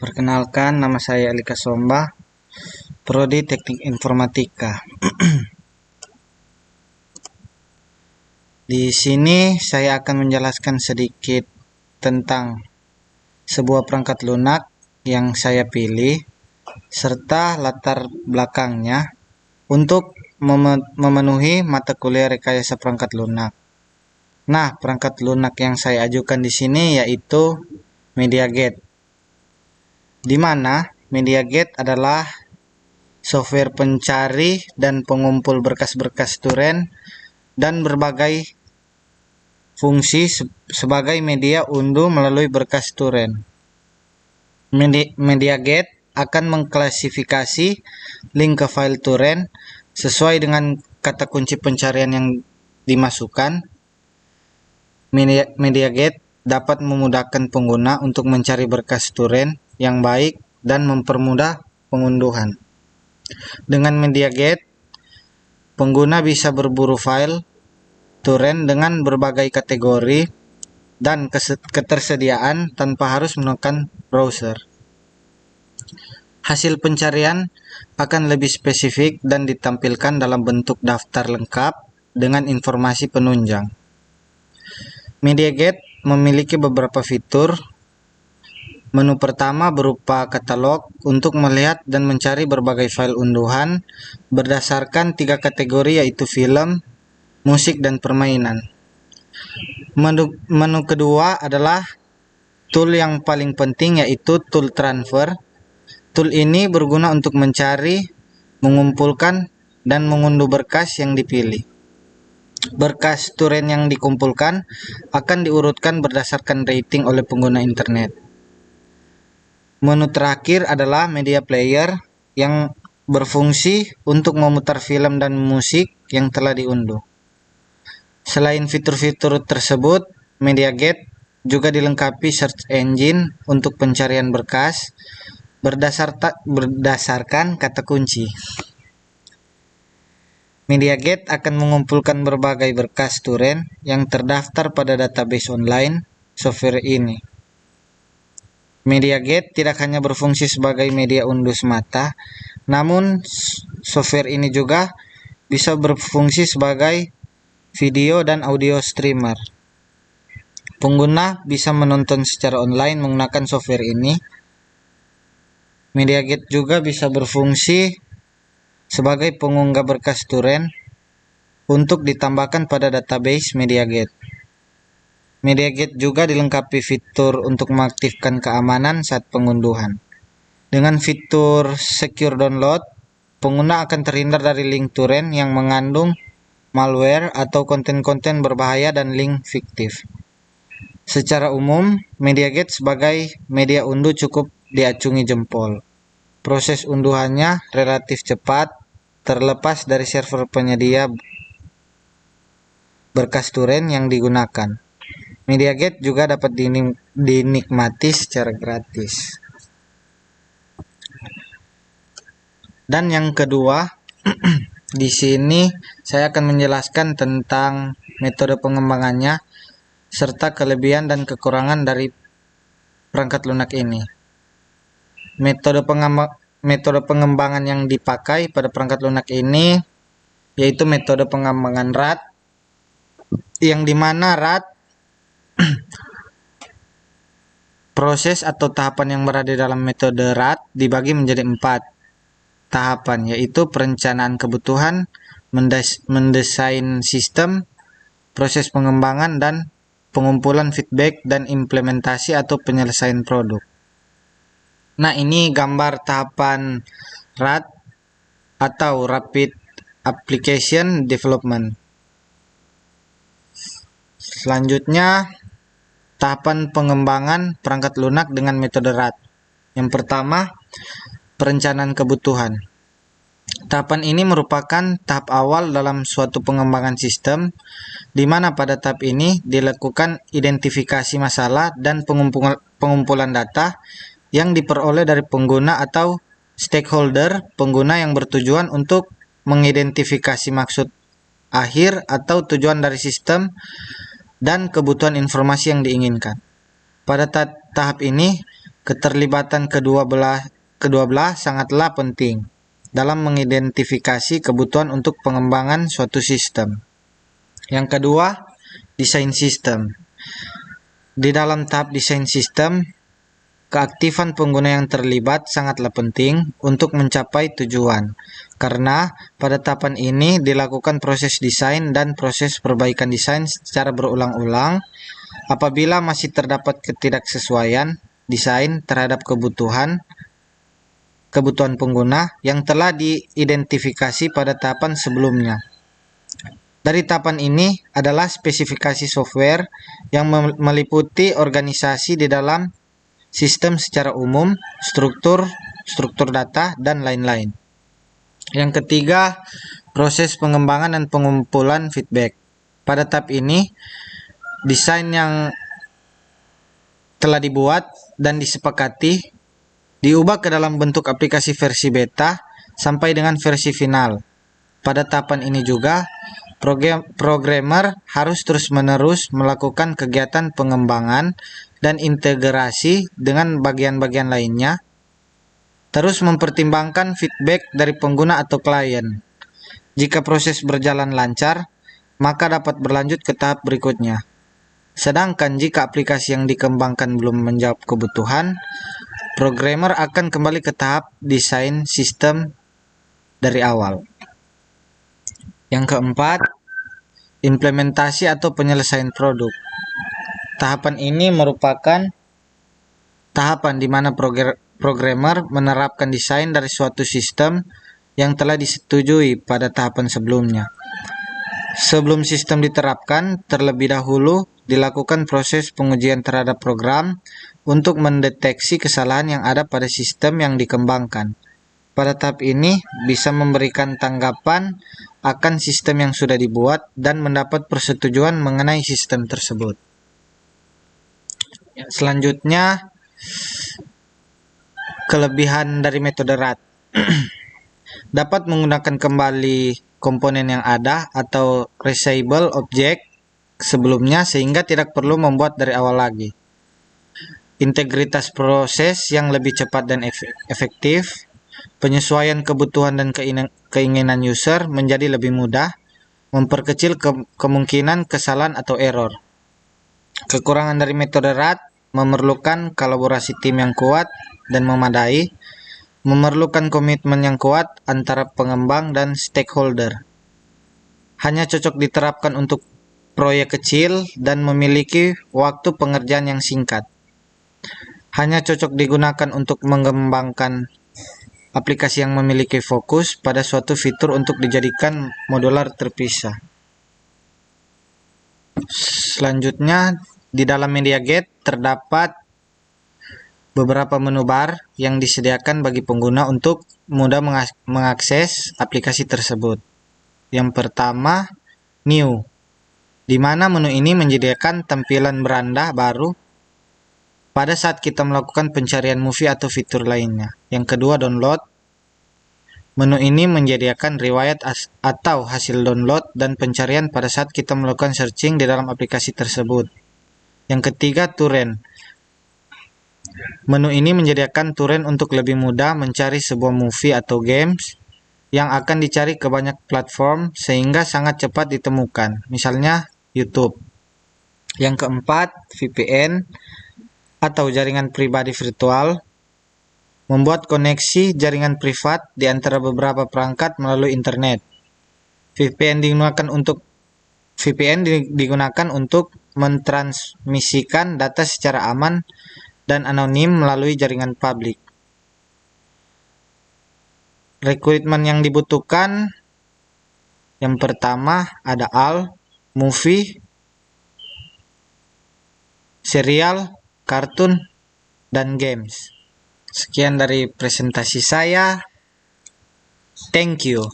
Perkenalkan, nama saya Alika Somba, Prodi Teknik Informatika. Di sini saya akan menjelaskan sedikit tentang sebuah perangkat lunak yang saya pilih, serta latar belakangnya untuk memenuhi mata kuliah rekayasa perangkat lunak. Nah, perangkat lunak yang saya ajukan di sini yaitu MediaGate, di mana MediaGate adalah software pencari dan pengumpul berkas-berkas torrent dan berbagai fungsi sebagai media unduh melalui berkas torrent. MediaGate akan mengklasifikasi link ke file torrent sesuai dengan kata kunci pencarian yang dimasukkan. MediaGate dapat memudahkan pengguna untuk mencari berkas torrent yang baik dan mempermudah pengunduhan. Dengan MediaGate, pengguna bisa berburu file torrent dengan berbagai kategori dan ketersediaan tanpa harus menekan browser. Hasil pencarian akan lebih spesifik dan ditampilkan dalam bentuk daftar lengkap dengan informasi penunjang. MediaGate memiliki beberapa fitur. Menu pertama berupa katalog untuk melihat dan mencari berbagai file unduhan berdasarkan 3 kategori yaitu film, musik, dan permainan. Menu kedua adalah tool yang paling penting yaitu tool transfer. Tool ini berguna untuk mencari, mengumpulkan, dan mengunduh berkas yang dipilih. Berkas torrent yang dikumpulkan akan diurutkan berdasarkan rating oleh pengguna internet. Menu terakhir adalah media player yang berfungsi untuk memutar film dan musik yang telah diunduh. Selain fitur-fitur tersebut, MediaGate juga dilengkapi search engine untuk pencarian berkas berdasarkan kata kunci. MediaGate akan mengumpulkan berbagai berkas torrent yang terdaftar pada database online software ini. MediaGate tidak hanya berfungsi sebagai media unduh semata, namun software ini juga bisa berfungsi sebagai video dan audio streamer. Pengguna bisa menonton secara online menggunakan software ini. MediaGate juga bisa berfungsi sebagai pengunggah berkas torrent untuk ditambahkan pada database MediaGate. MediaGate juga dilengkapi fitur untuk mengaktifkan keamanan saat pengunduhan. Dengan fitur Secure Download, pengguna akan terhindar dari link torrent yang mengandung malware atau konten-konten berbahaya dan link fiktif. Secara umum, MediaGate sebagai media unduh cukup diacungi jempol. Proses unduhannya relatif cepat, terlepas dari server penyedia berkas torrent yang digunakan. MediaGate juga dapat dinikmati secara gratis. Dan yang kedua, di sini saya akan menjelaskan tentang metode pengembangannya serta kelebihan dan kekurangan dari perangkat lunak ini. Metode pengembangan yang dipakai pada perangkat lunak ini yaitu metode pengembangan RAT, yang dimana RAT proses atau tahapan yang berada dalam metode RAT dibagi menjadi 4 tahapan, yaitu perencanaan kebutuhan, mendesain sistem, proses pengembangan, dan pengumpulan feedback dan implementasi atau penyelesaian produk. Nah, ini gambar tahapan RAD atau Rapid Application Development. Selanjutnya, tahapan pengembangan perangkat lunak dengan metode RAD. Yang pertama, perencanaan kebutuhan. Tahapan ini merupakan tahap awal dalam suatu pengembangan sistem, di mana pada tahap ini dilakukan identifikasi masalah dan pengumpulan data yang diperoleh dari pengguna atau stakeholder pengguna yang bertujuan untuk mengidentifikasi maksud akhir atau tujuan dari sistem dan kebutuhan informasi yang diinginkan. Pada tahap ini, keterlibatan kedua belah sangatlah penting dalam mengidentifikasi kebutuhan untuk pengembangan suatu sistem. Yang kedua, desain sistem. Di dalam tahap desain sistem, keaktifan pengguna yang terlibat sangatlah penting untuk mencapai tujuan, karena pada tahapan ini dilakukan proses desain dan proses perbaikan desain secara berulang-ulang. Apabila masih terdapat ketidaksesuaian desain terhadap kebutuhan pengguna yang telah diidentifikasi pada tahapan sebelumnya. Dari tahapan ini adalah spesifikasi software yang meliputi organisasi di dalam sistem secara umum, struktur data, dan lain-lain. Yang ketiga, proses pengembangan dan pengumpulan feedback. Pada tahap ini, desain yang telah dibuat dan disepakati diubah ke dalam bentuk aplikasi versi beta sampai dengan versi final. Pada tahapan ini juga, programmer harus terus-menerus melakukan kegiatan pengembangan dan integrasi dengan bagian-bagian lainnya, terus mempertimbangkan feedback dari pengguna atau klien. Jika proses berjalan lancar, maka dapat berlanjut ke tahap berikutnya. Sedangkan jika aplikasi yang dikembangkan belum menjawab kebutuhan, programmer akan kembali ke tahap desain sistem dari awal. Yang keempat, implementasi atau penyelesaian produk. Tahapan ini merupakan tahapan di mana programmer menerapkan desain dari suatu sistem yang telah disetujui pada tahapan sebelumnya. Sebelum sistem diterapkan, terlebih dahulu dilakukan proses pengujian terhadap program untuk mendeteksi kesalahan yang ada pada sistem yang dikembangkan. Pada tahap ini bisa memberikan tanggapan akan sistem yang sudah dibuat dan mendapat persetujuan mengenai sistem tersebut. Selanjutnya, kelebihan dari metode RAT. Dapat menggunakan kembali komponen yang ada atau reusable object sebelumnya sehingga tidak perlu membuat dari awal lagi. Integritas proses yang lebih cepat dan efektif. Penyesuaian kebutuhan dan keinginan user menjadi lebih mudah, memperkecil kemungkinan kesalahan atau error. Kekurangan dari metode RAT memerlukan kolaborasi tim yang kuat dan memadai, memerlukan komitmen yang kuat antara pengembang dan stakeholder. Hanya cocok diterapkan untuk proyek kecil dan memiliki waktu pengerjaan yang singkat. Hanya cocok digunakan untuk mengembangkan aplikasi yang memiliki fokus pada suatu fitur untuk dijadikan modular terpisah. Selanjutnya, di dalam MediaGet terdapat beberapa menu bar yang disediakan bagi pengguna untuk mudah mengakses aplikasi tersebut. Yang pertama, New, di mana menu ini menyediakan tampilan beranda baru pada saat kita melakukan pencarian movie atau fitur lainnya. Yang kedua, Download. Menu ini menyediakan riwayat atau hasil download dan pencarian pada saat kita melakukan searching di dalam aplikasi tersebut. Yang ketiga, Torrent. Menu ini menyediakan torrent untuk lebih mudah mencari sebuah movie atau games yang akan dicari ke banyak platform sehingga sangat cepat ditemukan, misalnya YouTube. Yang keempat, VPN atau jaringan pribadi virtual, membuat koneksi jaringan privat di antara beberapa perangkat melalui internet. VPN digunakan untuk mentransmisikan data secara aman dan anonim melalui jaringan publik. Rekrutmen yang dibutuhkan, yang pertama ada AL, movie, serial, kartun, dan games. Sekian dari presentasi saya. Thank you.